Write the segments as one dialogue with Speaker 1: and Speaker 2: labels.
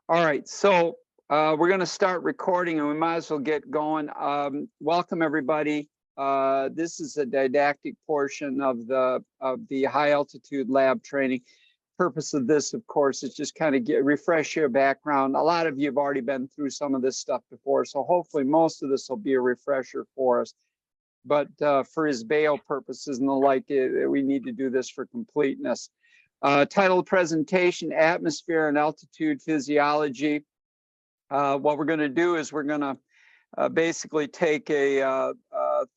Speaker 1: All right, so we're going to start recording and we might as well get going. Welcome everybody. This is a didactic portion of the high altitude lab training. Purpose of this, of course, is just kind of refresh your background. A lot of you have already been through some of this stuff before, so hopefully most of this will be a refresher for us. But for ISBEO purposes and the like, we need to do this for completeness. Title presentation, atmosphere and altitude physiology. What we're going to do is we're going to basically take a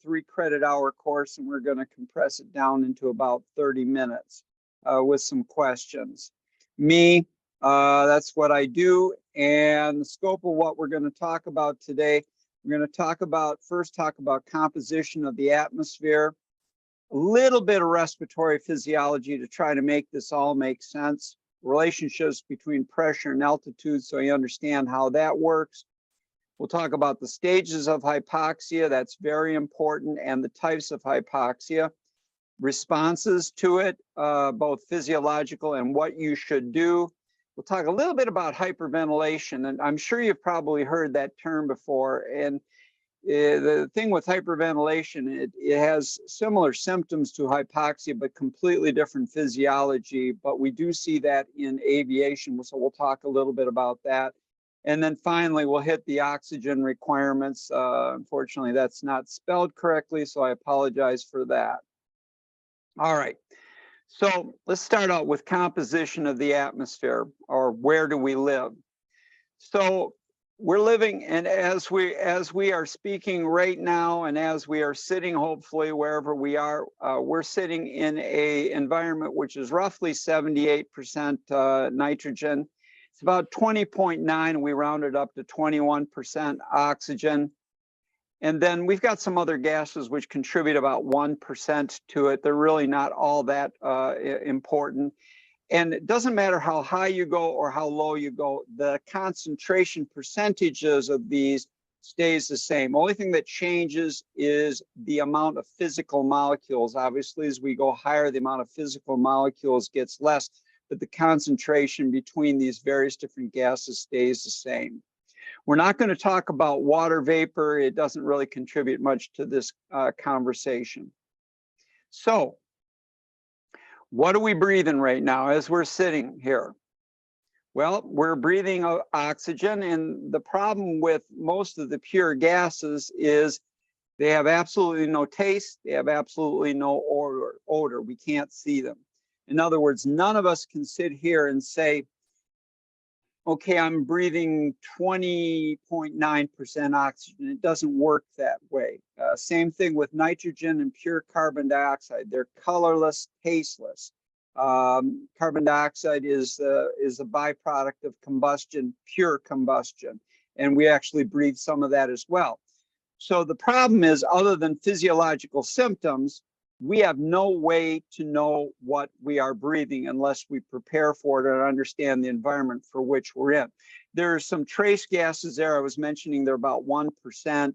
Speaker 1: 3-credit-hour course and we're going to compress it down into about 30 minutes with some questions. That's what I do. And the scope of what we're going to talk about today, we're going to first talk about composition of the atmosphere, a little bit of respiratory physiology to try to make this all make sense, relationships between pressure and altitude so you understand how that works. We'll talk about the stages of hypoxia, that's very important, and the types of hypoxia, responses to it, both physiological and what you should do. We'll talk a little bit about hyperventilation, and I'm sure you've probably heard that term before. And the thing with hyperventilation, it has similar symptoms to hypoxia, but completely different physiology. But we do see that in aviation, so we'll talk a little bit about that. And then finally, we'll hit the oxygen requirements. Unfortunately, that's not spelled correctly, so I apologize for that. All right, so let's start out with composition of the atmosphere, or where do we live? So we're living, and as we are speaking right now, and as we are sitting, hopefully wherever we are, we're sitting in a environment which is roughly 78% nitrogen. It's about 20.9. We rounded up to 21% oxygen. And then we've got some other gases which contribute about 1% to it. They're really not all that important. And it doesn't matter how high you go or how low you go, the concentration percentages of these stays the same. Only thing that changes is the amount of physical molecules. Obviously, as we go higher, the amount of physical molecules gets less, but the concentration between these various different gases stays the same. We're not going to talk about water vapor. It doesn't really contribute much to this conversation. So, what are we breathing right now as we're sitting here? Well, we're breathing oxygen, and the problem with most of the pure gases is they have absolutely no taste, they have absolutely no odor. We can't see them. In other words, none of us can sit here and say, okay, I'm breathing 20.9% oxygen. It doesn't work that way. Same thing with nitrogen and pure carbon dioxide. They're colorless, tasteless. Carbon dioxide is a byproduct of combustion, pure combustion, and we actually breathe some of that as well. So the problem is, other than physiological symptoms, we have no way to know what we are breathing unless we prepare for it and understand the environment for which we're in. There are some trace gases there. I was mentioning they're about 1%,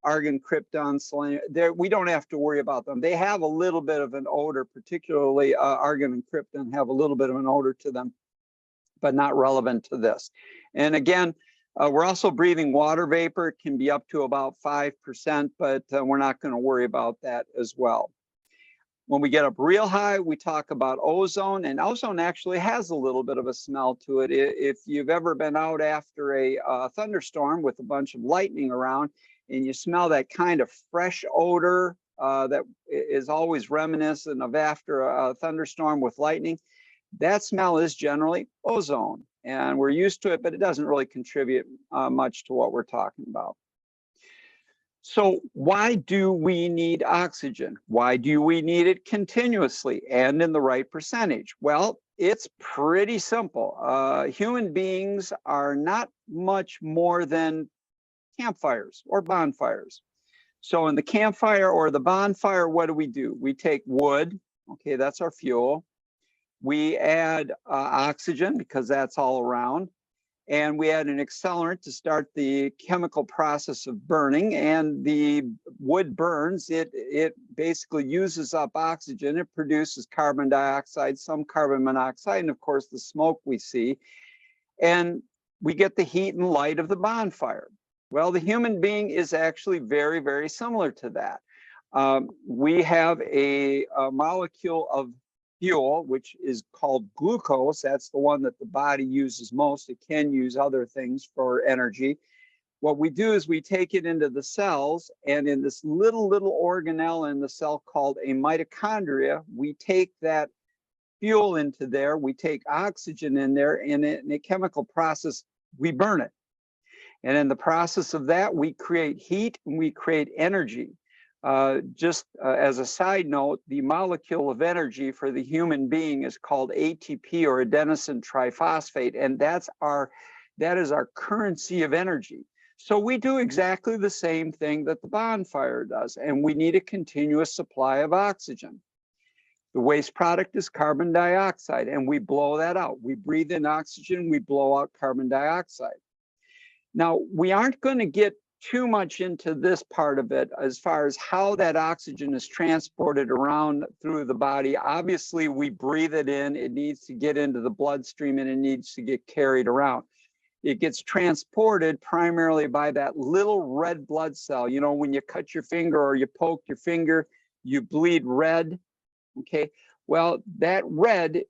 Speaker 1: argon, krypton, selenium. We don't have to worry about them. They have a little bit of an odor, particularly argon and krypton have a little bit of an odor to them, but not relevant to this. And again, we're also breathing water vapor. It can be up to about 5%, but we're not going to worry about that as well. When we get up real high, we talk about ozone, and ozone actually has a little bit of a smell to it. If you've ever been out after a thunderstorm with a bunch of lightning around, and you smell that kind of fresh odor that is always reminiscent of after a thunderstorm with lightning, that smell is generally ozone. And we're used to it, but it doesn't really contribute much to what we're talking about. So why do we need oxygen? Why do we need it continuously and in the right percentage? Well, it's pretty simple. Human beings are not much more than campfires or bonfires. So in the campfire or the bonfire, what do? We take wood, okay, that's our fuel. We add oxygen because that's all around. And we add an accelerant to start the chemical process of burning. And the wood burns, it basically uses up oxygen. It produces carbon dioxide, some carbon monoxide, and of course the smoke we see. And we get the heat and light of the bonfire. Well, the human being is actually very, very similar to that. We have a molecule of fuel, which is called glucose. That's the one that the body uses most. It can use other things for energy. What we do is we take it into the cells, and in this little organelle in the cell called a mitochondria, we take that fuel into there, we take oxygen in there, and in a chemical process, we burn it. And in the process of that, we create heat and we create energy. As a side note, the molecule of energy for the human being is called ATP, or adenosine triphosphate, and that is our currency of energy. So we do exactly the same thing that the bonfire does, and we need a continuous supply of oxygen. The waste product is carbon dioxide, and we blow that out. We breathe in oxygen, we blow out carbon dioxide. Now, we aren't going to get too much into this part of it as far as how that oxygen is transported around through the body. Obviously, we breathe it in, it needs to get into the bloodstream, and it needs to get carried around. It gets transported primarily by that little red blood cell. You know, when you cut your finger or you poke your finger, you bleed red. Okay, well, that red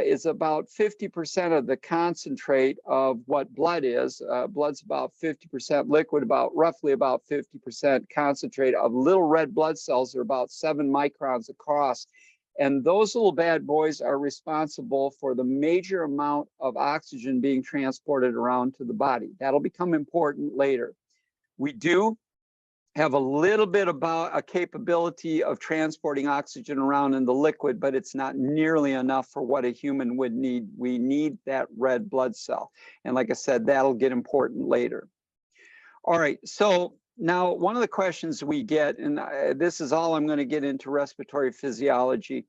Speaker 1: is about 50% of the concentrate of what blood is. Blood's about 50% liquid, roughly about 50% concentrate of little red blood cells. They're about 7 microns across. And those little bad boys are responsible for the major amount of oxygen being transported around to the body. That'll become important later. We do have a little bit about a capability of transporting oxygen around in the liquid, but it's not nearly enough for what a human would need. We need that red blood cell. And like I said, that'll get important later. All right, so now one of the questions we get, and this is all I'm going to get into respiratory physiology,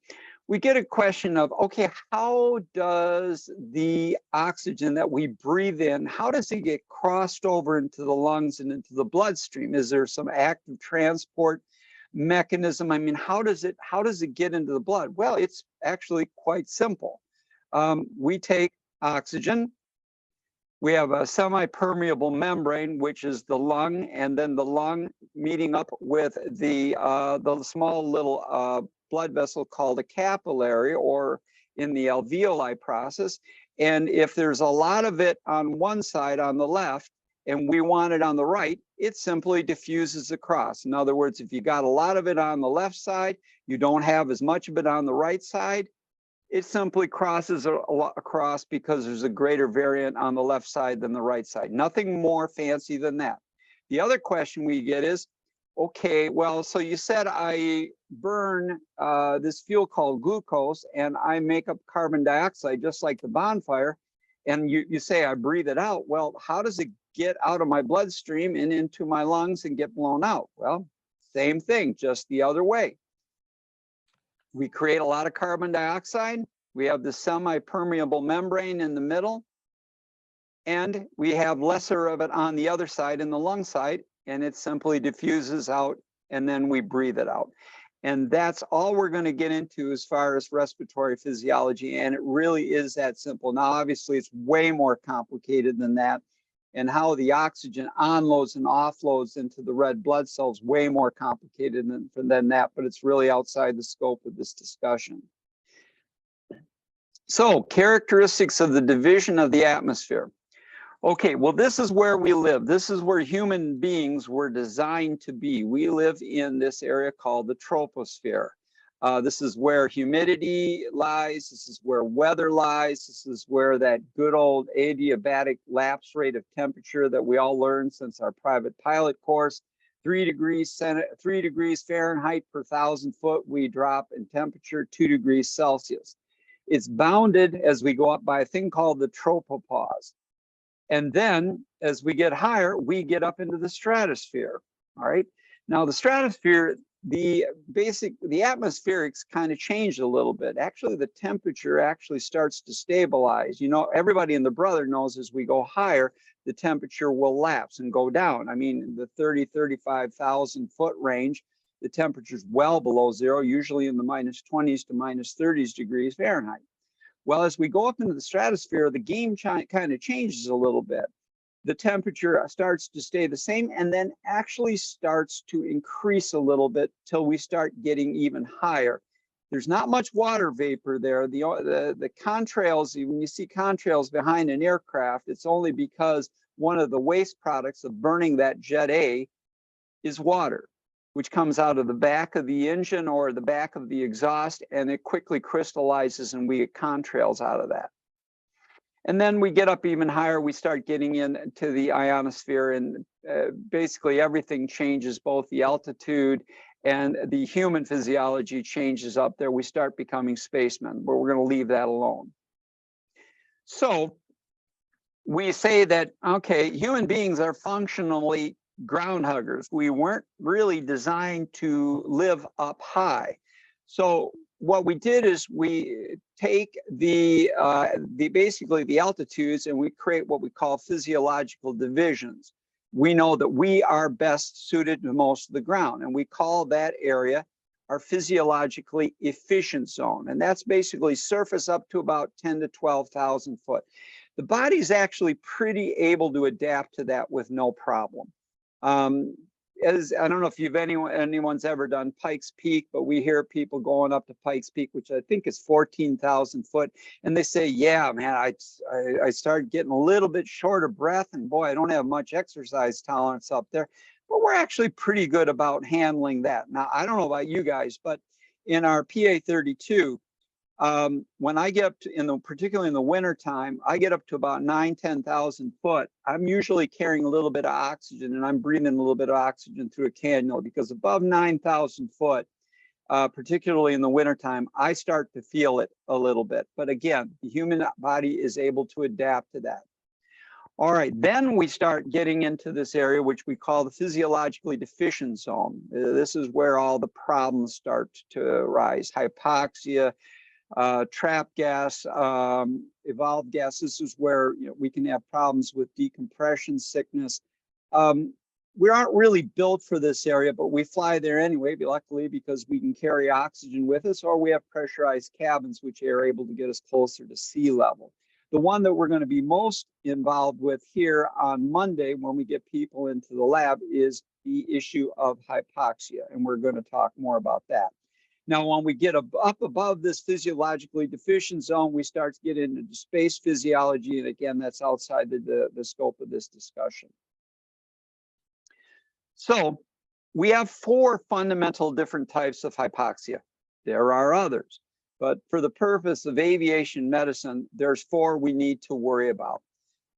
Speaker 1: we get a question of, okay, how does the oxygen that we breathe in, how does it get crossed over into the lungs and into the bloodstream? Is there some active transport mechanism? I mean, how does it get into the blood? Well, it's actually quite simple. We take oxygen, we have a semi-permeable membrane, which is the lung, and then the lung meeting up with the small little blood vessel called a capillary, or in the alveoli process. And if there's a lot of it on one side, on the left, and we want it on the right, it simply diffuses across. In other words, if you got a lot of it on the left side, you don't have as much of it on the right side, it simply crosses across because there's a greater variant on the left side than the right side. Nothing more fancy than that. The other question we get is, okay, well, so you said I burn this fuel called glucose and I make up carbon dioxide just like the bonfire, and you say I breathe it out. Well, how does it get out of my bloodstream and into my lungs and get blown out? Well, same thing, just the other way. We create a lot of carbon dioxide. We have the semi-permeable membrane in the middle, and we have lesser of it on the other side, in the lung side, and it simply diffuses out, and then we breathe it out. And that's all we're going to get into as far as respiratory physiology, and it really is that simple. Now, obviously, it's way more complicated than that, and how the oxygen onloads and offloads into the red blood cells way more complicated than that, but it's really outside the scope of this discussion. So, characteristics of the division of the atmosphere. Okay, well, this is where we live. This is where human beings were designed to be. We live in this area called the troposphere. This is where humidity lies. This is where weather lies. This is where that good old adiabatic lapse rate of temperature that we all learned since our private pilot course, 3 degrees Fahrenheit per 1,000 foot, we drop in temperature 2 degrees Celsius. It's bounded as we go up by a thing called the tropopause. And then as we get higher, we get up into the stratosphere. All right. Now the stratosphere, the atmospherics kind of changed a little bit. Actually, the temperature actually starts to stabilize. You know, everybody and the brother knows as we go higher, the temperature will lapse and go down. I mean, the 35,000 foot range, the temperature is well below zero, usually in the -20s to -30s degrees Fahrenheit. Well, as we go up into the stratosphere, the game kind of changes a little bit. the temperature starts to stay the same and then actually starts to increase a little bit till we start getting even higher. There's not much water vapor there. The contrails, when you see contrails behind an aircraft, it's only because one of the waste products of burning that Jet A is water, which comes out of the back of the engine or the back of the exhaust, and it quickly crystallizes and we get contrails out of that. And then we get up even higher, we start getting into the ionosphere, and basically everything changes, both the altitude and the human physiology changes up there. We start becoming spacemen, but we're going to leave that alone. So we say that, okay, human beings are functionally ground huggers. We weren't really designed to live up high. So what we did is we take basically the altitudes and we create what we call physiological divisions. We know that we are best suited to most of the ground, and we call that area our physiologically efficient zone. And that's basically surface up to about 10 to 12,000 foot. The body's actually pretty able to adapt to that with no problem. As I don't know if anyone's ever done Pikes Peak, but we hear people going up to Pikes Peak, which I think is 14,000 foot, and they say, "Yeah, man, I started getting a little bit short of breath, and boy, I don't have much exercise tolerance up there." But we're actually pretty good about handling that. Now, I don't know about you guys, but in our PA-32, when I get up to, particularly in the winter time, I get up to about 10,000 foot. I'm usually carrying a little bit of oxygen, and I'm breathing a little bit of oxygen through a cannula, because above 9,000 foot, particularly in the wintertime, I start to feel it a little bit. But again, the human body is able to adapt to that. All right, then we start getting into this area which we call the physiologically deficient zone. This is where all the problems start to rise. Hypoxia, trap gas, evolved gas. This is where we can have problems with decompression sickness. We aren't really built for this area, but we fly there anyway, luckily, because we can carry oxygen with us, or we have pressurized cabins which are able to get us closer to sea level. The one that we're going to be most involved with here on Monday when we get people into the lab is the issue of hypoxia, and we're going to talk more about that. Now, when we get up above this physiologically deficient zone, we start to get into space physiology. And again, that's outside the scope of this discussion. So we have 4 fundamental different types of hypoxia. There are others, but for the purpose of aviation medicine, there's 4 we need to worry about.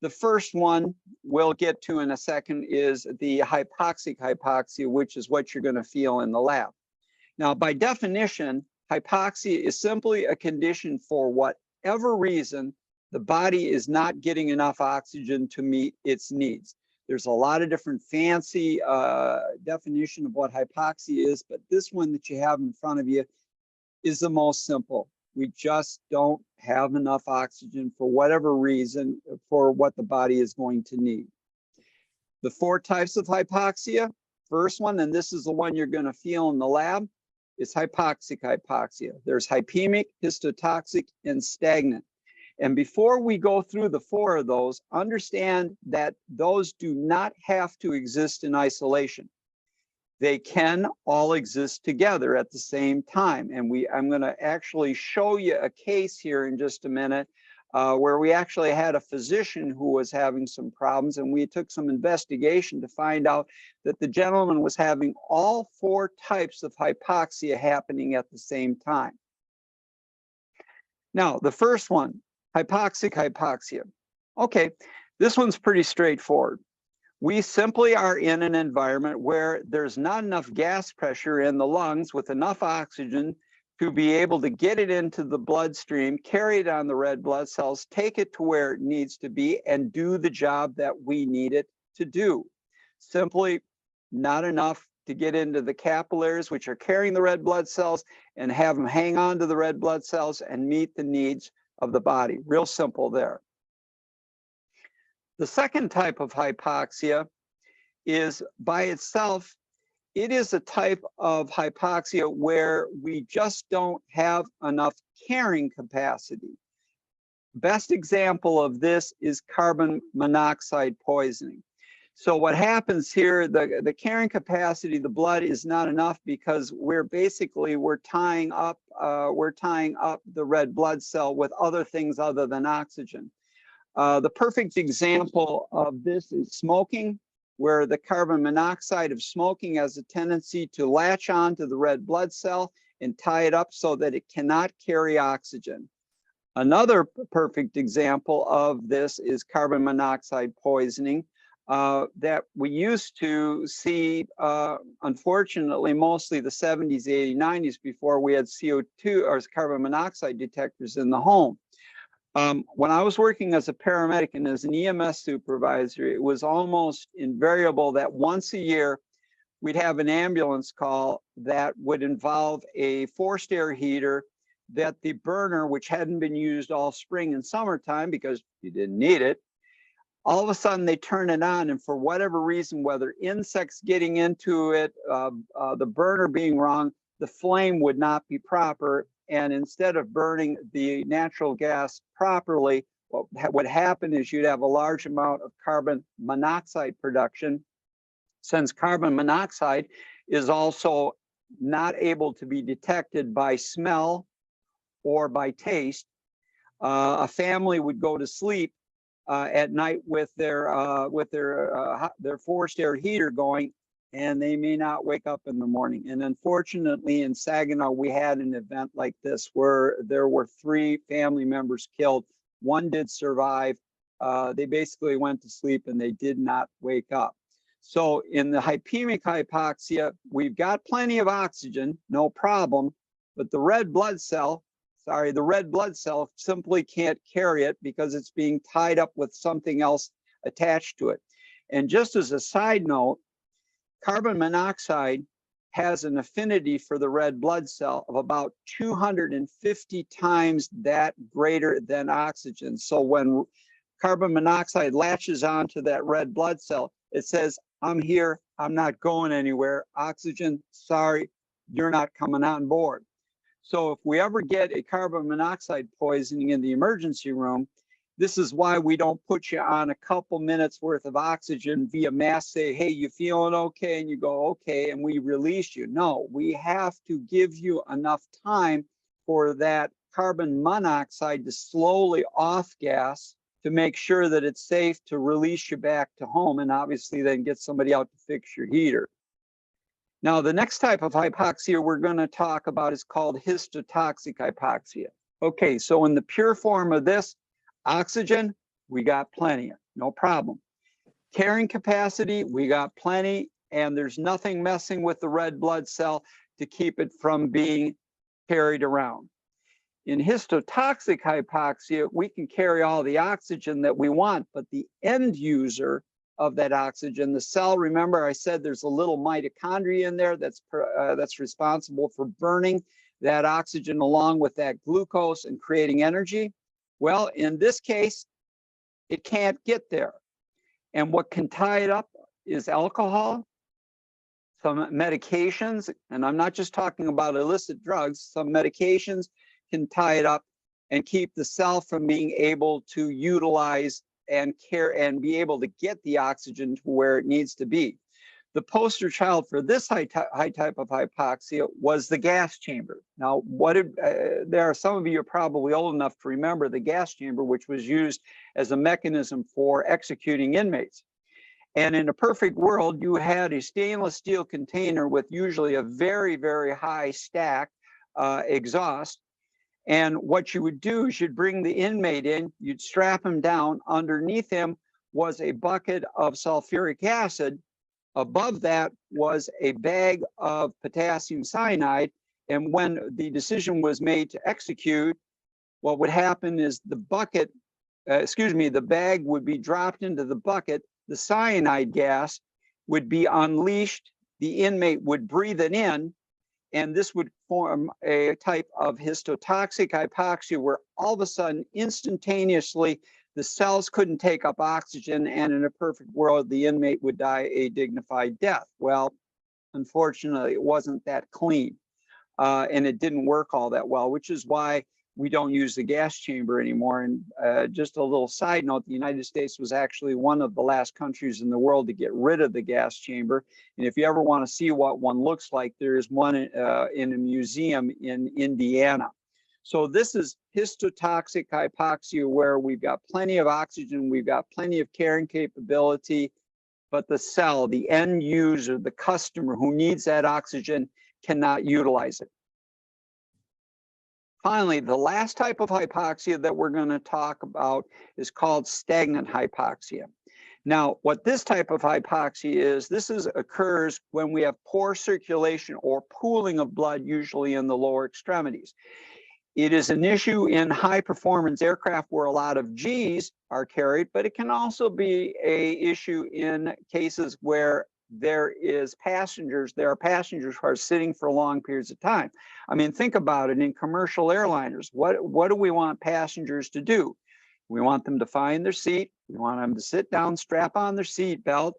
Speaker 1: The first one we'll get to in a second is the hypoxic hypoxia, which is what you're going to feel in the lab. Now, by definition, hypoxia is simply a condition for whatever reason the body is not getting enough oxygen to meet its needs. There's a lot of different fancy definition of what hypoxia is, but this one that you have in front of you is the most simple. We just don't have enough oxygen for whatever reason for what the body is going to need. The 4 types of hypoxia, first one, and this is the one you're going to feel in the lab, is hypoxic hypoxia. There's hypemic, histotoxic, and stagnant. And before we go through the 4 of those, understand that those do not have to exist in isolation. They can all exist together at the same time. And I'm going to actually show you a case here in just a minute where we actually had a physician who was having some problems, and we took some investigation to find out that the gentleman was having all 4 types of hypoxia happening at the same time. Now, the first one, hypoxic hypoxia. Okay, this one's pretty straightforward. We simply are in an environment where there's not enough gas pressure in the lungs with enough oxygen to be able to get it into the bloodstream, carry it on the red blood cells, take it to where it needs to be, and do the job that we need it to do. Simply not enough to get into the capillaries, which are carrying the red blood cells, and have them hang on to the red blood cells and meet the needs of the body. Real simple there. The second type of hypoxia is by itself. It is a type of hypoxia where we just don't have enough carrying capacity. best example of this is carbon monoxide poisoning. So what happens here, the carrying capacity of the blood is not enough because we're tying up the red blood cell with other things other than oxygen. The perfect example of this is smoking, where the carbon monoxide of smoking has a tendency to latch onto the red blood cell and tie it up so that it cannot carry oxygen. Another perfect example of this is carbon monoxide poisoning that we used to see, unfortunately, mostly the 70s, 80s, 90s before we had CO2 or carbon monoxide detectors in the home. When I was working as a paramedic and as an EMS supervisor, it was almost invariable that once a year we'd have an ambulance call that would involve a forced air heater that the burner, which hadn't been used all spring and summertime because you didn't need it, all of a sudden they turn it on, and for whatever reason, whether insects getting into it, the burner being wrong, the flame would not be proper. And instead of burning the natural gas properly, what would happen is you'd have a large amount of carbon monoxide production. Since carbon monoxide is also not able to be detected by smell or by taste, a family would go to sleep at night with their forced air heater going, and they may not wake up in the morning. And unfortunately, in Saginaw, we had an event like this where there were 3 family members killed. One did survive. They basically went to sleep and they did not wake up. So in the hypemic hypoxia, we've got plenty of oxygen, no problem, but the red blood cell simply can't carry it because it's being tied up with something else attached to it. And just as a side note, carbon monoxide has an affinity for the red blood cell of about 250 times that greater than oxygen. So when carbon monoxide latches onto that red blood cell, it says, I'm here, I'm not going anywhere. Oxygen, sorry, you're not coming on board. So if we ever get a carbon monoxide poisoning in the emergency room, this is why we don't put you on a couple minutes worth of oxygen via mask, say, hey, you feeling okay? And you go, okay, and we release you. No, we have to give you enough time for that carbon monoxide to slowly off gas to make sure that it's safe to release you back to home, and obviously then get somebody out to fix your heater. Now, the next type of hypoxia we're going to talk about is called histotoxic hypoxia. Okay, so in the pure form of this, oxygen, we got plenty, no problem. Carrying capacity, we got plenty, and there's nothing messing with the red blood cell to keep it from being carried around. In histotoxic hypoxia, we can carry all the oxygen that we want, but the end user of that oxygen, the cell, remember I said there's a little mitochondria in there that's responsible for burning that oxygen along with that glucose and creating energy. Well, in this case, it can't get there. And what can tie it up is alcohol, some medications, and I'm not just talking about illicit drugs, some medications can tie it up and keep the cell from being able to utilize and care and be able to get the oxygen to where it needs to be. The poster child for this high type of hypoxia was the gas chamber. Now, there are some of you are probably old enough to remember the gas chamber, which was used as a mechanism for executing inmates. And in a perfect world, you had a stainless steel container with usually a very, very high stack exhaust. And what you would do is you'd bring the inmate in, you'd strap him down. Underneath him was a bucket of sulfuric acid. Above that was a bag of potassium cyanide. And when the decision was made to execute, what would happen is the bag would be dropped into the bucket. The cyanide gas would be unleashed. The inmate would breathe it in. And this would form a type of histotoxic hypoxia where all of a sudden, instantaneously, the cells couldn't take up oxygen, and in a perfect world, the inmate would die a dignified death. Well, unfortunately, it wasn't that clean, and it didn't work all that well, which is why we don't use the gas chamber anymore. And just a little side note, the United States was actually one of the last countries in the world to get rid of the gas chamber. And if you ever want to see what one looks like, there is one in a museum in Indiana. So this is histotoxic hypoxia, where we've got plenty of oxygen, we've got plenty of carrying capability, but the cell, the end user, the customer who needs that oxygen cannot utilize it. Finally, the last type of hypoxia that we're going to talk about is called stagnant hypoxia. Now, what this type of hypoxia is, occurs when we have poor circulation or pooling of blood, usually in the lower extremities. It is an issue in high performance aircraft where a lot of Gs are carried, but it can also be an issue in cases where there are passengers who are sitting for long periods of time. I mean, think about it in commercial airliners. What do we want passengers to do? We want them to find their seat. We want them to sit down, strap on their seat belt.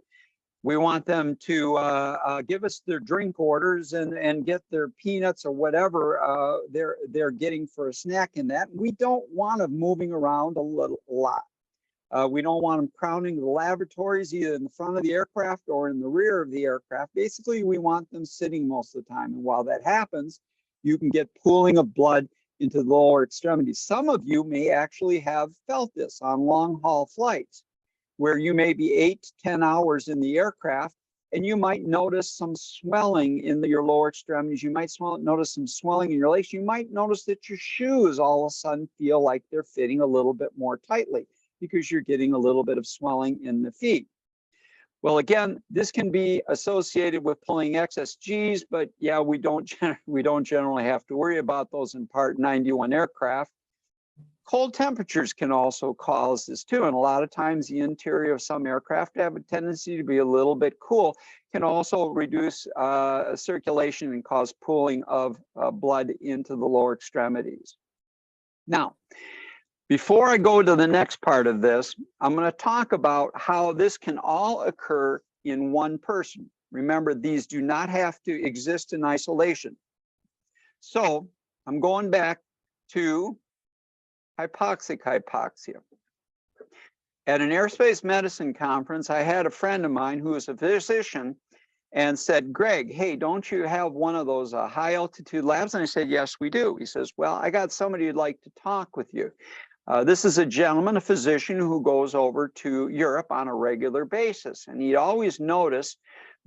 Speaker 1: We want them to give us their drink orders and get their peanuts or whatever they're getting for a snack in that. We don't want them moving around a lot. We don't want them crowding the lavatories either in the front of the aircraft or in the rear of the aircraft. Basically, we want them sitting most of the time. And while that happens, you can get pooling of blood into the lower extremities. Some of you may actually have felt this on long haul flights, where you may be 8 to 10 hours in the aircraft, and you might notice some swelling in your lower extremities. You might notice some swelling in your legs. You might notice that your shoes all of a sudden feel like they're fitting a little bit more tightly because you're getting a little bit of swelling in the feet. Well, again, this can be associated with pulling excess Gs, but yeah, we don't generally have to worry about those in Part 91 aircraft. Cold temperatures can also cause this too, and a lot of times the interior of some aircraft have a tendency to be a little bit cool, can also reduce circulation and cause pooling of blood into the lower extremities. Now, before I go to the next part of this, I'm going to talk about how this can all occur in one person. Remember, these do not have to exist in isolation. So I'm going back to hypoxic hypoxia. At an airspace medicine conference, I had a friend of mine who is a physician and said, Greg, hey, don't you have one of those high altitude labs? And I said, yes, we do. He says, well, I got somebody who'd like to talk with you. This is a gentleman, a physician who goes over to Europe on a regular basis. And he'd always notice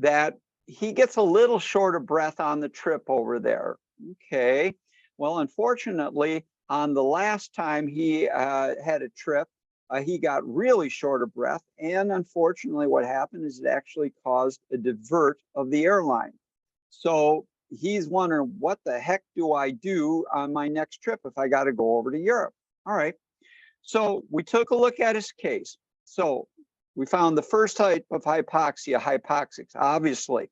Speaker 1: that he gets a little short of breath on the trip over there. Okay, well, unfortunately, on the last time he had a trip, he got really short of breath. And unfortunately, what happened is it actually caused a divert of the airline. So he's wondering, what the heck do I do on my next trip if I got to go over to Europe? All right. So we took a look at his case. So we found the first type of hypoxia, hypoxics, obviously.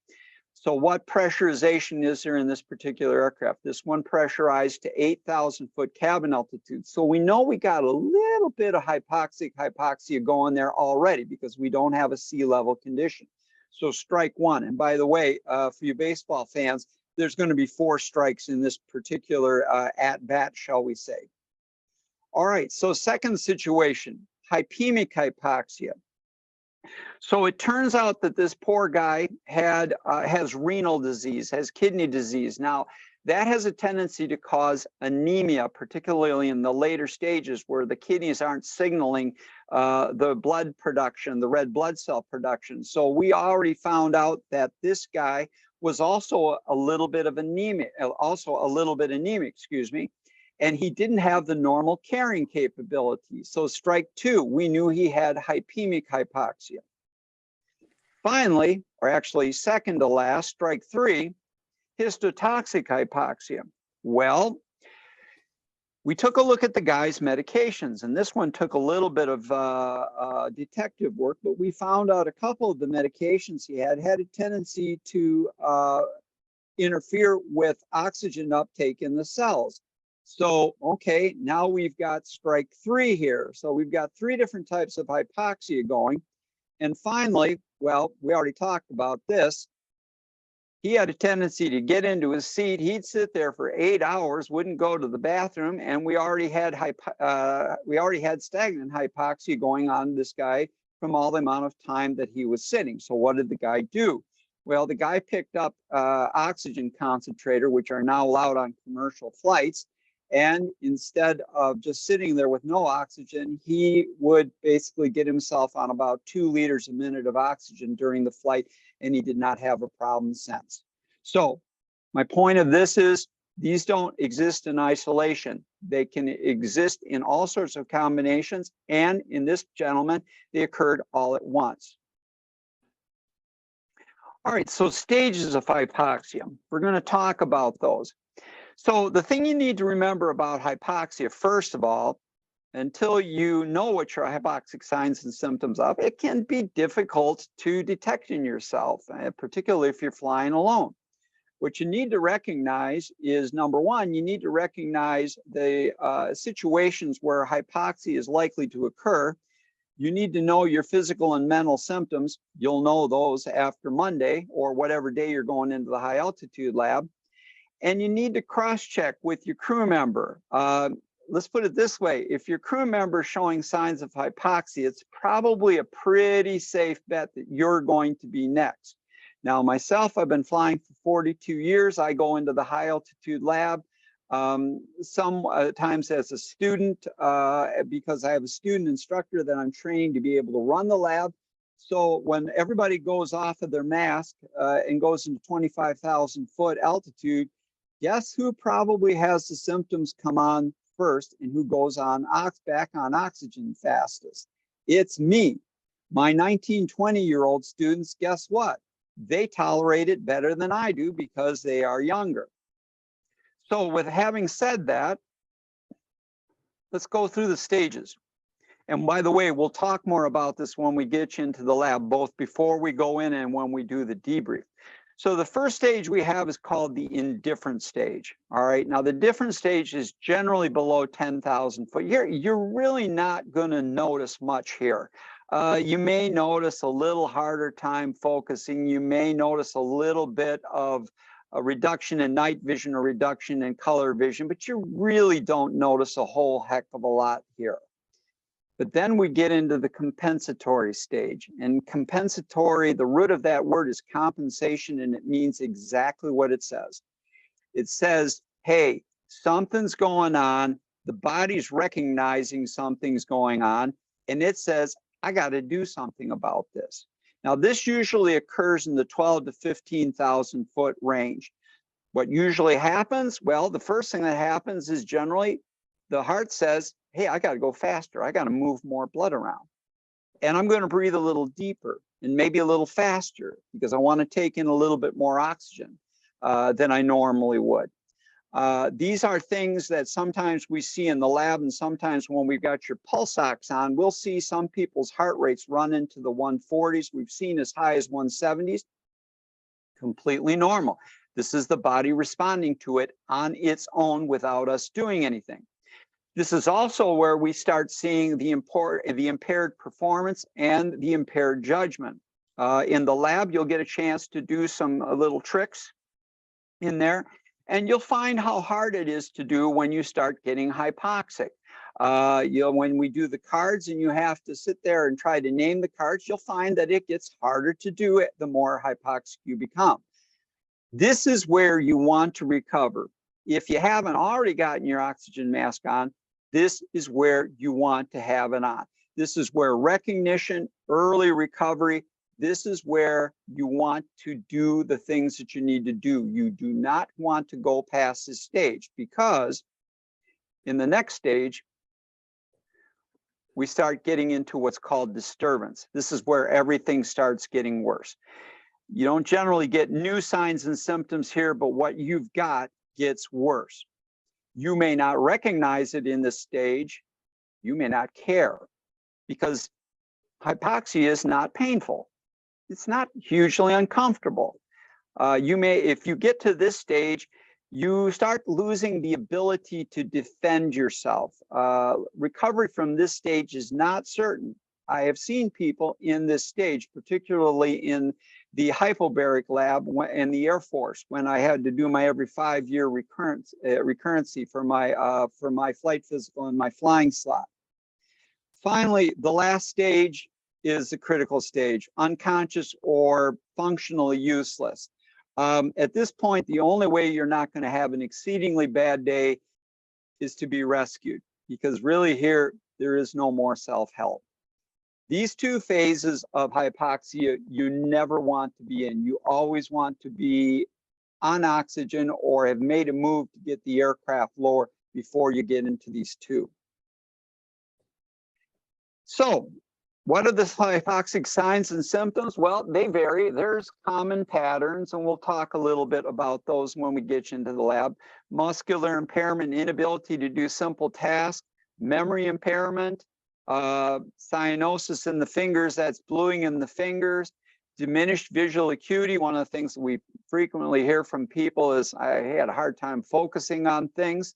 Speaker 1: So what pressurization is there in this particular aircraft? This one pressurized to 8,000 foot cabin altitude. So we know we got a little bit of hypoxia going there already because we don't have a sea level condition. So strike one. And by the way, for you baseball fans, there's going to be 4 strikes in this particular at-bat, shall we say. All right, so second situation, hypemic hypoxia. So it turns out that this poor guy has renal disease, has kidney disease. Now, that has a tendency to cause anemia, particularly in the later stages where the kidneys aren't signaling the blood production, the red blood cell production. So we already found out that this guy was also a little bit anemic, excuse me. And he didn't have the normal carrying capability. So strike 2, we knew he had hypemic hypoxia. Finally, or actually second to last, strike 3, histotoxic hypoxia. Well, we took a look at the guy's medications, and this one took a little bit of detective work, but we found out a couple of the medications he had a tendency to interfere with oxygen uptake in the cells. So, okay, now we've got strike 3 here. So we've got 3 different types of hypoxia going. And finally, well, we already talked about this, He had a tendency to get into his seat. He'd sit there for 8 hours, wouldn't go to the bathroom, and we already had stagnant hypoxia going on this guy from all the amount of time that he was sitting. So what did the guy do? Well, the guy picked up oxygen concentrator, which are now allowed on commercial flights. And instead of just sitting there with no oxygen, he would basically get himself on about 2 liters a minute of oxygen during the flight, and he did not have a problem since. So my point of this is these don't exist in isolation. They can exist in all sorts of combinations, and in this gentleman, they occurred all at once. All right, so stages of hypoxia. We're going to talk about those. So the thing you need to remember about hypoxia, first of all, until you know what your hypoxic signs and symptoms of, it can be difficult to detect in yourself, particularly if you're flying alone. What you need to recognize is, number one, you need to recognize the situations where hypoxia is likely to occur. You need to know your physical and mental symptoms. You'll know those after Monday or whatever day you're going into the high altitude lab. And you need to cross-check with your crew member. Let's put it this way. If your crew member is showing signs of hypoxia, it's probably a pretty safe bet that you're going to be next. Now, myself, I've been flying for 42 years. I go into the high altitude lab sometimes as a student because I have a student instructor that I'm training to be able to run the lab. So when everybody goes off of their mask and goes into 25,000 foot altitude, guess who probably has the symptoms come on first and who goes on back on oxygen fastest? It's me. My 19, 20-year-old students, guess what? They tolerate it better than I do because they are younger. So with having said that, let's go through the stages. And by the way, we'll talk more about this when we get you into the lab, both before we go in and when we do the debrief. So the first stage we have is called the indifferent stage. All right, now the different stage is generally below 10,000 foot. You're really not going to notice much here. You may notice a little harder time focusing. You may notice a little bit of a reduction in night vision or reduction in color vision, but you really don't notice a whole heck of a lot here. But then we get into the compensatory stage. And compensatory, the root of that word is compensation, and it means exactly what it says. It says, hey, something's going on. The body's recognizing something's going on. And it says, I got to do something about this. Now, this usually occurs in the 12 to 15,000 foot range. What usually happens? Well, the first thing that happens is generally the heart says, hey, I got to go faster. I got to move more blood around. And I'm going to breathe a little deeper and maybe a little faster because I want to take in a little bit more oxygen than I normally would. These are things that sometimes we see in the lab, and sometimes when we've got your pulse ox on, we'll see some people's heart rates run into the 140s. We've seen as high as 170s. Completely normal. This is the body responding to it on its own without us doing anything. This is also where we start seeing the impaired performance and the impaired judgment. In the lab, you'll get a chance to do some little tricks in there, and you'll find how hard it is to do when you start getting hypoxic. When we do the cards and you have to sit there and try to name the cards, you'll find that it gets harder to do it the more hypoxic you become. This is where you want to recover. If you haven't already gotten your oxygen mask on, this is where you want to have it on. This is where recognition, early recovery, this is where you want to do the things that you need to do. You do not want to go past this stage because in the next stage, we start getting into what's called disturbance. This is where everything starts getting worse. You don't generally get new signs and symptoms here, but what you've got gets worse. You may not recognize it in this stage. You may not care because hypoxia is not painful. It's not hugely uncomfortable. If you get to this stage, you start losing the ability to defend yourself. Recovery from this stage is not certain. I have seen people in this stage, particularly in the hypobaric lab in the Air Force, when I had to do my every 5-year recurrency for my flight physical and my flying slot. Finally, the last stage is the critical stage, unconscious or functionally useless. At this point, the only way you're not going to have an exceedingly bad day is to be rescued, because really here, there is no more self-help. These two phases of hypoxia, you never want to be in. You always want to be on oxygen or have made a move to get the aircraft lower before you get into these two. So, what are the hypoxic signs and symptoms? Well, they vary. There's common patterns, and we'll talk a little bit about those when we get you into the lab. Muscular impairment, inability to do simple tasks, memory impairment, cyanosis in the fingers, that's bluing in the fingers, diminished visual acuity. One of the things that we frequently hear from people is, I had a hard time focusing on things.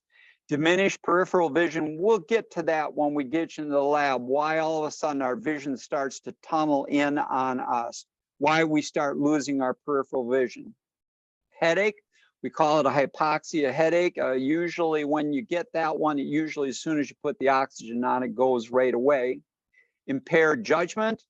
Speaker 1: Diminished peripheral vision, we'll get to that when we get you into the lab, why all of a sudden our vision starts to tunnel in on us, why we start losing our peripheral vision. Headache, we call it a hypoxia headache. Usually when you get that one, usually as soon as you put the oxygen on, it goes right away. Impaired judgment,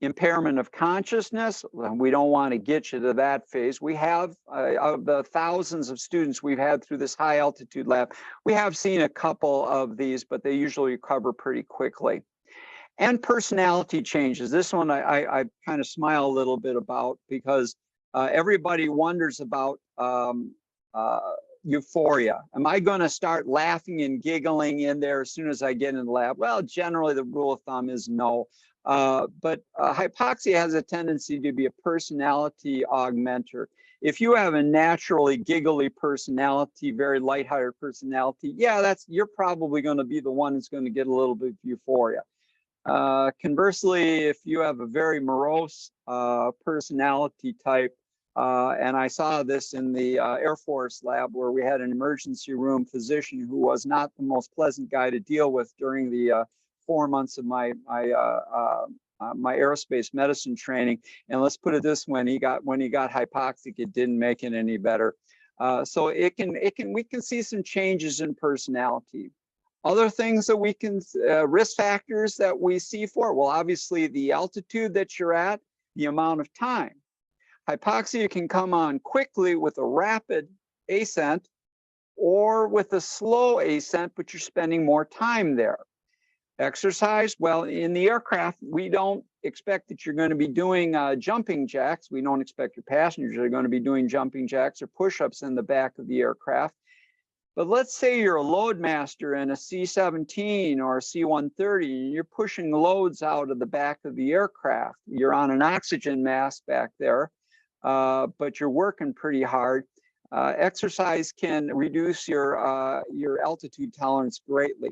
Speaker 1: impairment of consciousness. We don't want to get you to that phase. We have, of the thousands of students we've had through this high altitude lab, we have seen a couple of these, but they usually recover pretty quickly. And personality changes. This one I kind of smile a little bit about, because everybody wonders about euphoria. Am I going to start laughing and giggling in there as soon as I get in the lab? Well, generally the rule of thumb is no. But hypoxia has a tendency to be a personality augmenter. If you have a naturally giggly personality, very lighthearted personality, yeah, you're probably going to be the one that's going to get a little bit of euphoria. Conversely, if you have a very morose personality type, and I saw this in the Air Force lab where we had an emergency room physician who was not the most pleasant guy to deal with during the 4 months of my aerospace medicine training. And let's put it this way, when he got hypoxic, it didn't make it any better. So we can see some changes in personality. Other things that we can, risk factors that we see for, well, obviously the altitude that you're at, the amount of time. Hypoxia can come on quickly with a rapid ascent or with a slow ascent, but you're spending more time there. Exercise, well, in the aircraft, we don't expect that you're going to be doing jumping jacks. We don't expect your passengers are going to be doing jumping jacks or push-ups in the back of the aircraft. But let's say you're a load master in a C-17 or a C-130, and you're pushing loads out of the back of the aircraft. You're on an oxygen mask back there, but you're working pretty hard. Exercise can reduce your altitude tolerance greatly.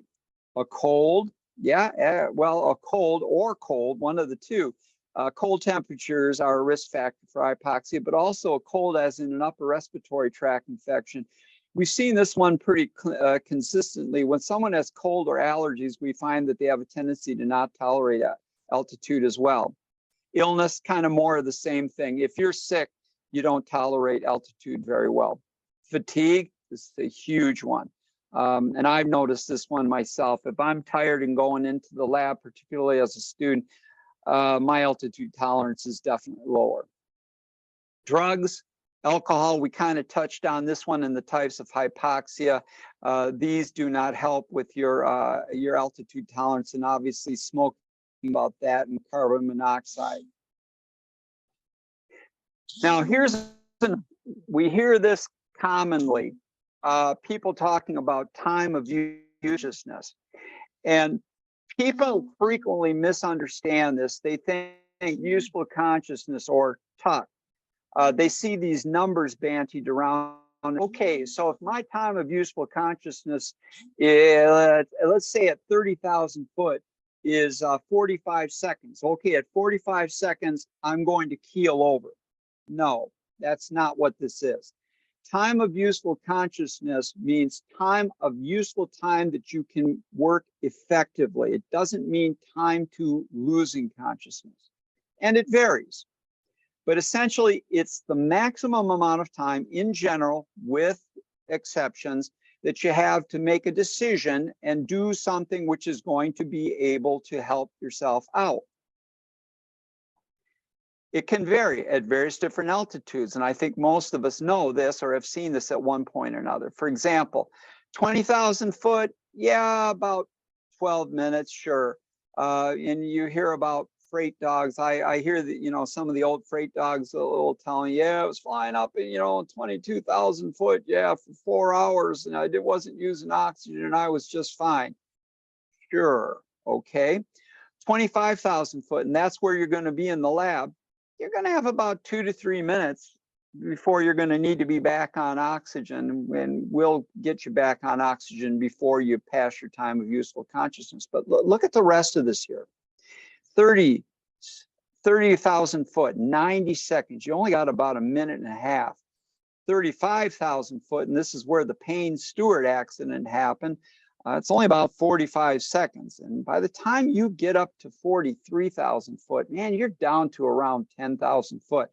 Speaker 1: A cold, yeah, well, a cold or cold, one of the two. Cold temperatures are a risk factor for hypoxia, but also a cold as in an upper respiratory tract infection. We've seen this one pretty consistently. When someone has cold or allergies, we find that they have a tendency to not tolerate altitude as well. Illness, kind of more of the same thing. If you're sick, you don't tolerate altitude very well. Fatigue, this is a huge one. And I've noticed this one myself. If I'm tired and going into the lab, particularly as a student, my altitude tolerance is definitely lower. Drugs, alcohol, we kind of touched on this one in the types of hypoxia. These do not help with your altitude tolerance, and obviously smoking, about that, and carbon monoxide. Now we hear this commonly, people talking about time of uselessness, and people frequently misunderstand this. They think useful consciousness or TUC. They see these numbers bandied around. Okay, so if my time of useful consciousness is, let's say at 30,000 foot, is 45 seconds. Okay, at 45 seconds, I'm going to keel over. No, that's not what this is. Time of useful consciousness means time of useful time that you can work effectively. It doesn't mean time to losing consciousness. And it varies. But essentially, it's the maximum amount of time in general, with exceptions, that you have to make a decision and do something which is going to be able to help yourself out. It can vary at various different altitudes, and I think most of us know this or have seen this at one point or another. For example, 20,000 foot, yeah, about 12 minutes, sure. And you hear about freight dogs. I hear that, you know, some of the old freight dogs will tell me, yeah, it was flying up, you know, 22,000 foot, yeah, for 4 hours, and I wasn't using oxygen, and I was just fine. Sure, okay. 25,000 foot, and that's where you're going to be in the lab. You're going to have about 2 to 3 minutes before you're going to need to be back on oxygen, and we'll get you back on oxygen before you pass your time of useful consciousness. But look at the rest of this here. 30,000 foot, 90 seconds. You only got about a minute and a half. 35,000 foot, and this is where the Payne Stewart accident happened. It's only about 45 seconds. And by the time you get up to 43,000 foot, man, you're down to around 10,000 foot.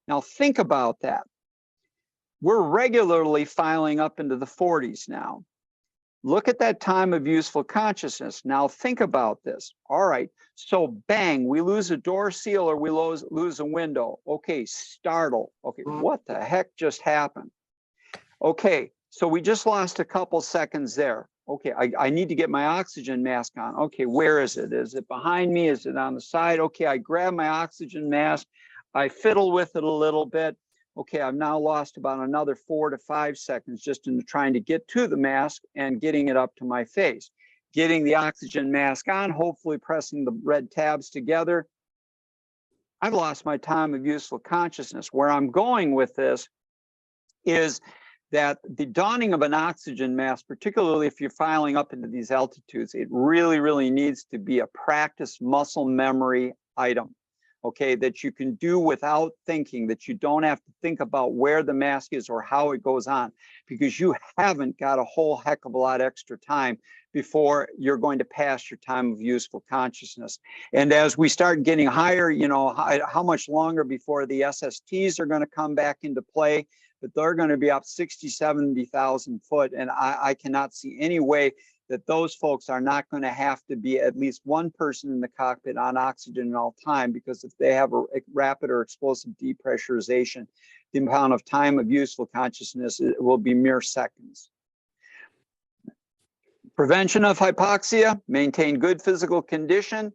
Speaker 1: Now think about that. We're regularly filing up into the 40s now. Look at that time of useful consciousness. Now think about this. All right, so bang, we lose a door seal or we lose a window. Okay, startle. Okay, what the heck just happened? Okay, so we just lost a couple seconds there. Okay, I need to get my oxygen mask on. Okay, where is it? Is it behind me? Is it on the side? Okay, I grab my oxygen mask. I fiddle with it a little bit. Okay, I've now lost about another 4 to 5 seconds just in trying to get to the mask and getting it up to my face. Getting the oxygen mask on, hopefully pressing the red tabs together. I've lost my time of useful consciousness. Where I'm going with this is that the donning of an oxygen mask, particularly if you're filing up into these altitudes, it really, really needs to be a practice muscle memory item, okay, that you can do without thinking, that you don't have to think about where the mask is or how it goes on, because you haven't got a whole heck of a lot extra time before you're going to pass your time of useful consciousness. And as we start getting higher, you know, how much longer before the SSTs are going to come back into play, but they're going to be up 60, 70,000 foot. And I cannot see any way that those folks are not going to have to be at least one person in the cockpit on oxygen at all time, because if they have a rapid or explosive depressurization, the amount of time of useful consciousness will be mere seconds. Prevention of hypoxia, maintain good physical condition,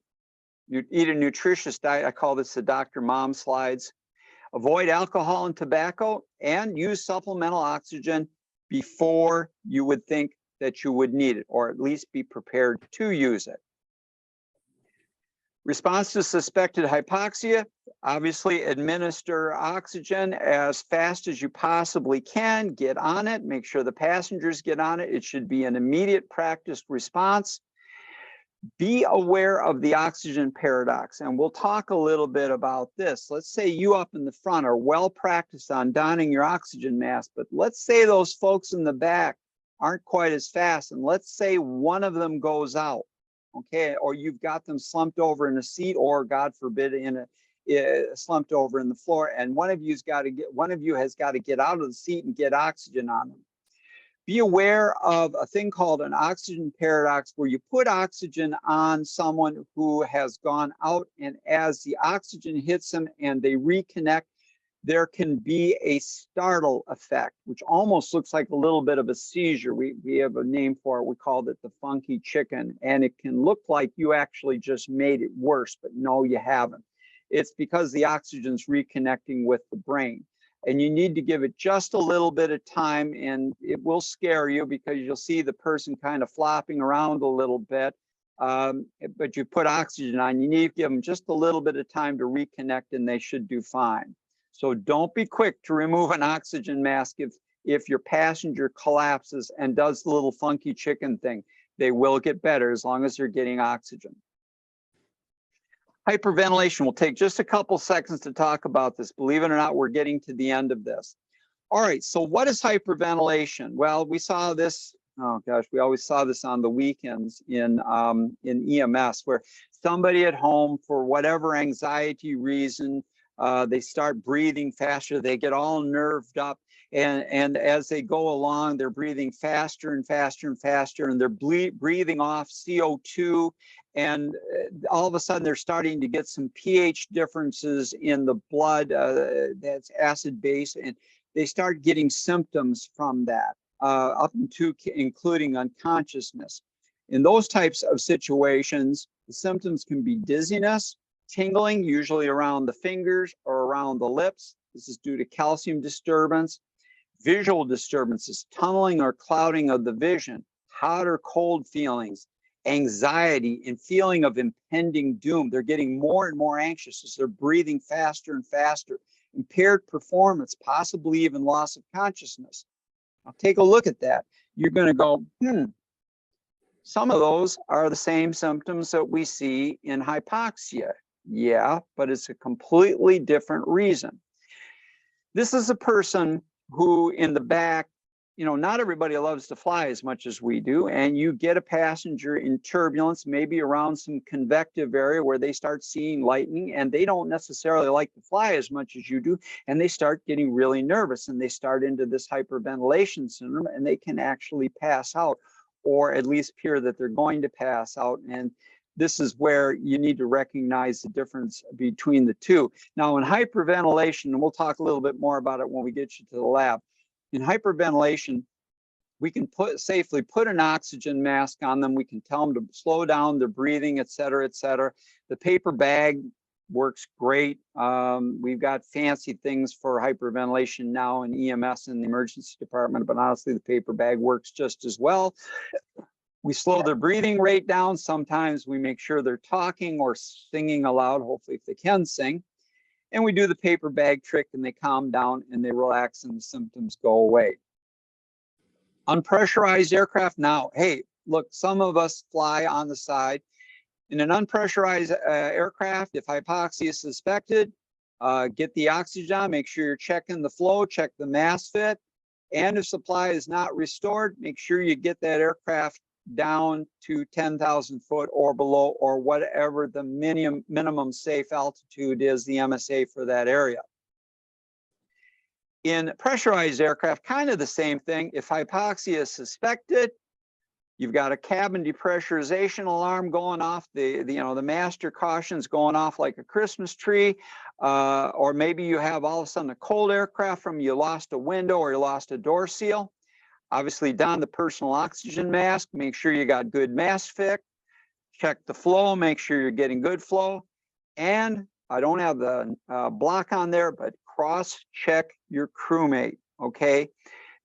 Speaker 1: you eat a nutritious diet. I call this the Dr. Mom slides. Avoid alcohol and tobacco, and use supplemental oxygen before you would think that you would need it, or at least be prepared to use it. Response to suspected hypoxia, obviously administer oxygen as fast as you possibly can. Get on it, make sure the passengers get on it. It should be an immediate practiced response. Be aware of the oxygen paradox, and we'll talk a little bit about this. Let's say you up in the front are well practiced on donning your oxygen mask, but let's say those folks in the back aren't quite as fast, and let's say one of them goes out, okay, or you've got them slumped over in a seat, or God forbid slumped over in the floor, and one of you has got to get out of the seat and get oxygen on them. Be aware of a thing called an oxygen paradox, where you put oxygen on someone who has gone out, and as the oxygen hits them and they reconnect, there can be a startle effect, which almost looks like a little bit of a seizure. We have a name for it. We called it the funky chicken, and it can look like you actually just made it worse, but no, you haven't. It's because the oxygen's reconnecting with the brain. And you need to give it just a little bit of time, and it will scare you because you'll see the person kind of flopping around a little bit. But you put oxygen on, you need to give them just a little bit of time to reconnect, and they should do fine. So don't be quick to remove an oxygen mask if your passenger collapses and does the little funky chicken thing. They will get better as long as they're getting oxygen. Hyperventilation will take just a couple seconds to talk about this. Believe it or not, we're getting to the end of this. All right, so what is hyperventilation? Well, we saw this, oh gosh, we always saw this on the weekends in EMS, where somebody at home, for whatever anxiety reason, they start breathing faster, they get all nerved up, and as they go along, they're breathing faster and faster and faster, and they're breathing off CO2, and all of a sudden they're starting to get some pH differences in the blood, that's acid base, and they start getting symptoms from that, up into including unconsciousness. In those types of situations, the symptoms can be dizziness, tingling, usually around the fingers or around the lips. This is due to calcium disturbance. Visual disturbances, tunneling or clouding of the vision, hot or cold feelings, anxiety, and feeling of impending doom. They're getting more and more anxious as they're breathing faster and faster. Impaired performance, possibly even loss of consciousness. Now take a look at that. You're going to go, some of those are the same symptoms that we see in hypoxia. Yeah, but it's a completely different reason. This is a person who in the back, you know, not everybody loves to fly as much as we do, and you get a passenger in turbulence, maybe around some convective area where they start seeing lightning, and they don't necessarily like to fly as much as you do, and they start getting really nervous, and they start into this hyperventilation syndrome, and they can actually pass out, or at least appear that they're going to pass out. And this is where you need to recognize the difference between the two. Now, in hyperventilation, and we'll talk a little bit more about it when we get you to the lab. In hyperventilation, we can safely put an oxygen mask on them. We can tell them to slow down their breathing, et cetera, et cetera. The paper bag works great. We've got fancy things for hyperventilation now in EMS in the emergency department, but honestly, the paper bag works just as well. We slow their breathing rate down. Sometimes we make sure they're talking or singing aloud, hopefully if they can sing. And we do the paper bag trick and they calm down and they relax and the symptoms go away. Unpressurized aircraft. Now, hey, look, some of us fly on the side. In an unpressurized aircraft, if hypoxia is suspected, get the oxygen on, make sure you're checking the flow, check the mass fit. And if supply is not restored, make sure you get that aircraft down to 10,000 foot or below, or whatever the minimum safe altitude is, the MSA for that area. In pressurized aircraft, kind of the same thing. If hypoxia is suspected, you've got a cabin depressurization alarm going off. The master caution's going off like a Christmas tree. Or maybe you have all of a sudden a cold aircraft from you lost a window or you lost a door seal. Obviously, don the personal oxygen mask, make sure you got good mass fit, check the flow, make sure you're getting good flow. And I don't have the block on there, but cross-check your crewmate, okay?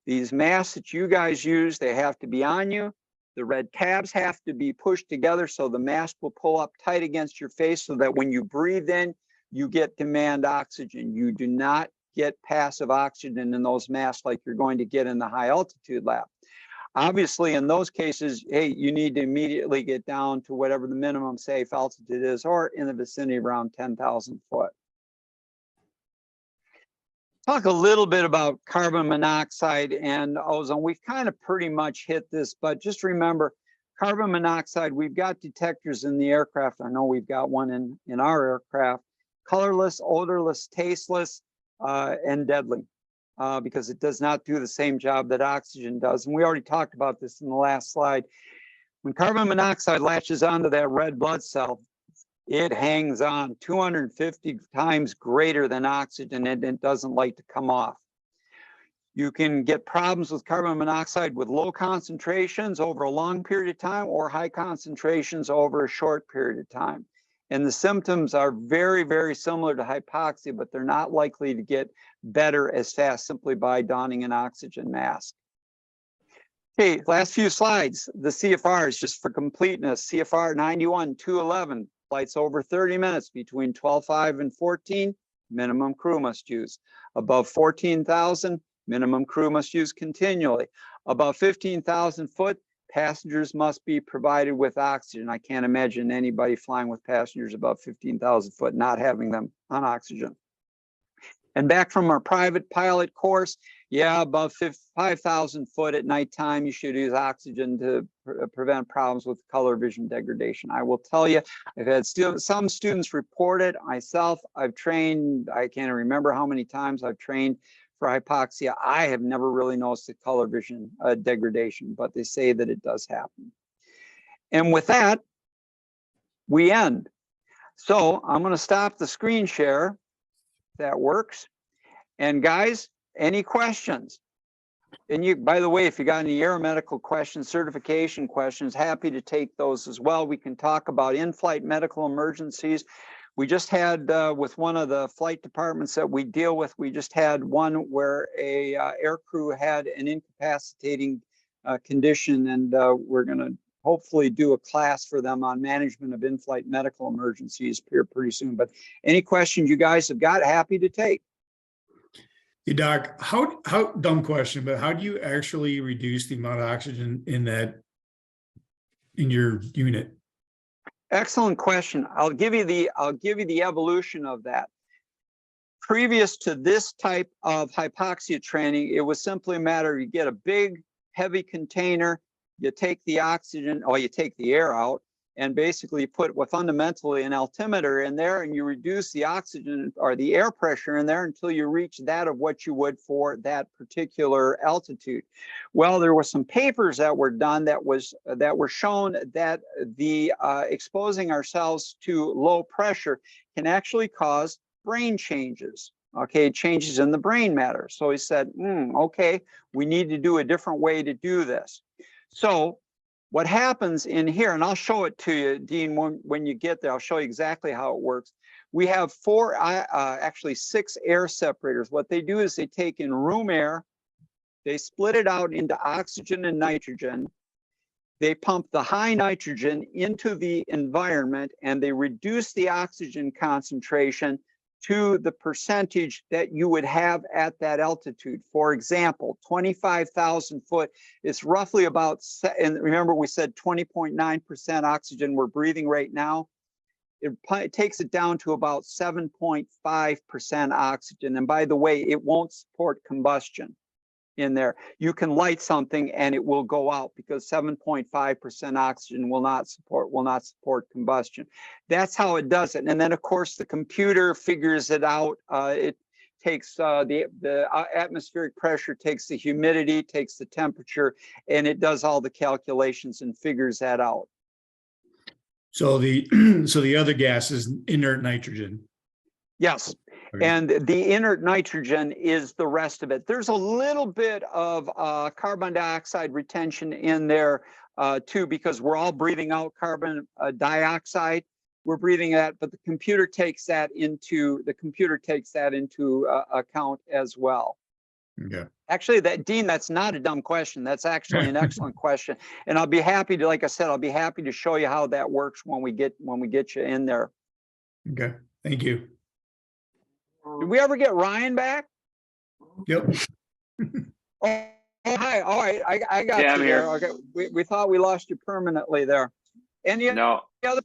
Speaker 1: These masks that you guys use, they have to be on you. The red tabs have to be pushed together so the mask will pull up tight against your face so that when you breathe in, you get demand oxygen. You do not get passive oxygen in those masks like you're going to get in the high altitude lab. Obviously, in those cases, hey, you need to immediately get down to whatever the minimum safe altitude is, or in the vicinity around 10,000 foot. Talk a little bit about carbon monoxide and ozone. We've kind of pretty much hit this, but just remember, carbon monoxide, we've got detectors in the aircraft. I know we've got one in our aircraft. Colorless, odorless, tasteless, and deadly, because it does not do the same job that oxygen does. And we already talked about this in the last slide. When carbon monoxide latches onto that red blood cell, it hangs on 250 times greater than oxygen, and it doesn't like to come off. You can get problems with carbon monoxide with low concentrations over a long period of time or high concentrations over a short period of time. And the symptoms are very, very similar to hypoxia, but they're not likely to get better as fast simply by donning an oxygen mask. Okay, last few slides. The CFRs, just for completeness. CFR 91-211, flights over 30 minutes between 12.5 and 14, minimum crew must use. Above 14,000, minimum crew must use continually. Above 15,000 foot, passengers must be provided with oxygen. I can't imagine anybody flying with passengers above 15,000 foot not having them on oxygen. And back from our private pilot course, yeah, above 5,000 foot at nighttime, you should use oxygen to prevent problems with color vision degradation. I will tell you, I've had some students report it. Myself, I've trained, I can't remember how many times I've trained for hypoxia. I have never really noticed the color vision degradation, but they say that it does happen. And with that, we end. So I'm going to stop the screen share. If that works. And guys, any questions? And you, by the way, if you got any aeromedical questions, certification questions, happy to take those as well. We can talk about in-flight medical emergencies. We just had, with one of the flight departments that we deal with, we just had one where a air crew had an incapacitating condition, and we're going to hopefully do a class for them on management of in-flight medical emergencies here pretty soon. But any questions you guys have got, happy to take.
Speaker 2: Hey, Doc, how dumb question, but how do you actually reduce the amount of oxygen in your unit?
Speaker 1: Excellent question. I'll give you the evolution of that. Previous to this type of hypoxia training, it was simply a matter of you get a big, heavy container, you take the oxygen, or you take the air out, and basically you put fundamentally an altimeter in there, and you reduce the oxygen or the air pressure in there until you reach that of what you would for that particular altitude. Well, there were some papers that were done that were shown that the exposing ourselves to low pressure can actually cause brain changes. Okay, changes in the brain matter. So he said, okay, we need to do a different way to do this. So what happens in here, and I'll show it to you, Dean, when you get there, I'll show you exactly how it works. We have actually 6 air separators. What they do is they take in room air, they split it out into oxygen and nitrogen. They pump the high nitrogen into the environment, and they reduce the oxygen concentration to the percentage that you would have at that altitude. For example, 25,000 foot is roughly about, and remember we said 20.9% oxygen we're breathing right now. It takes it down to about 7.5% oxygen. And by the way, it won't support combustion in there. You can light something and it will go out because 7.5% oxygen will not support combustion. That's how it does it. And then of course the computer figures it out. It takes the atmospheric pressure, takes the humidity, takes the temperature, and it does all the calculations and figures that out.
Speaker 2: So the other gas is inert nitrogen.
Speaker 1: Yes. And the inert nitrogen is the rest of it. There's a little bit of carbon dioxide retention in there too, because we're all breathing out carbon dioxide. We're breathing that, but the computer takes that into account as well.
Speaker 2: Okay.
Speaker 1: Actually, Dean, that's not a dumb question. That's actually an excellent question, and I'll be happy to, like I said, I'll be happy to show you how that works when we get you in there.
Speaker 2: Okay. Thank you.
Speaker 1: Did we ever get Ryan back?
Speaker 2: Yep.
Speaker 1: Oh, hi. All right. I got you there. Okay. We thought we lost you permanently there. Any other? Well,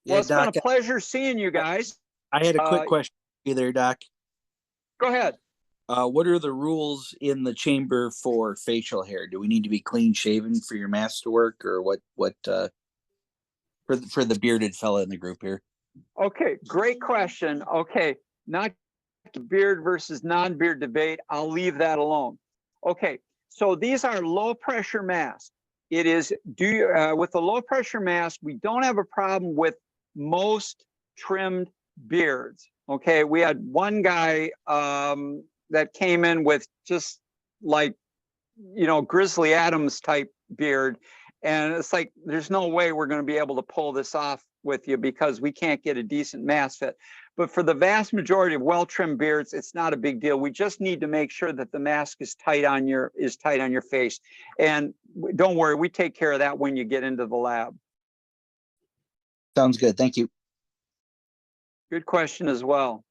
Speaker 1: it's been a pleasure seeing you guys.
Speaker 3: I had a quick question for you there, Doc.
Speaker 1: Go ahead.
Speaker 3: What are the rules in the chamber for facial hair? Do we need to be clean shaven for your mask to work, or what for the bearded fella in the group here?
Speaker 1: Okay, great question. Okay, not beard versus non-beard debate. I'll leave that alone. Okay, so these are low pressure masks. It is with the low pressure mask, we don't have a problem with most trimmed beards. Okay, we had one guy that came in with just like, Grizzly Adams type beard. And it's like, there's no way we're going to be able to pull this off with you because we can't get a decent mask fit. But for the vast majority of well-trimmed beards, it's not a big deal. We just need to make sure that the mask is tight on your face. And don't worry, we take care of that when you get into the lab.
Speaker 3: Sounds good. Thank you.
Speaker 1: Good question as well.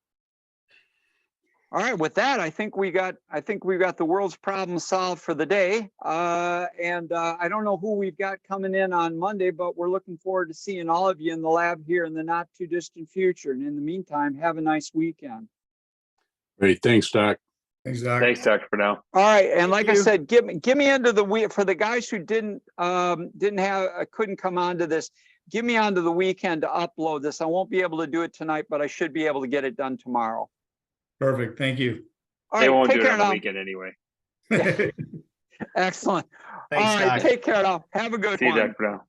Speaker 1: All right, with that, I think we've got the world's problem solved for the day. I don't know who we've got coming in on Monday, but we're looking forward to seeing all of you in the lab here in the not too distant future. And in the meantime, have a nice weekend.
Speaker 4: Great, thanks, Doc.
Speaker 2: Thanks, Doc.
Speaker 5: Thanks, Dr. Fidel.
Speaker 1: All right, and like I
Speaker 2: you.
Speaker 1: said, give me into the week for the guys who couldn't come onto this. Give me onto the weekend to upload this. I won't be able to do it tonight, but I should be able to get it done tomorrow.
Speaker 2: Perfect. Thank you.
Speaker 1: All
Speaker 5: They
Speaker 1: right,
Speaker 5: won't
Speaker 1: take
Speaker 5: do it
Speaker 1: care
Speaker 5: on the
Speaker 1: now.
Speaker 5: weekend anyway.
Speaker 1: Excellent.
Speaker 6: Thanks,
Speaker 1: All right,
Speaker 6: Doc.
Speaker 1: take care now. Have a good
Speaker 5: See you,
Speaker 1: one.
Speaker 5: Dr. Fidel.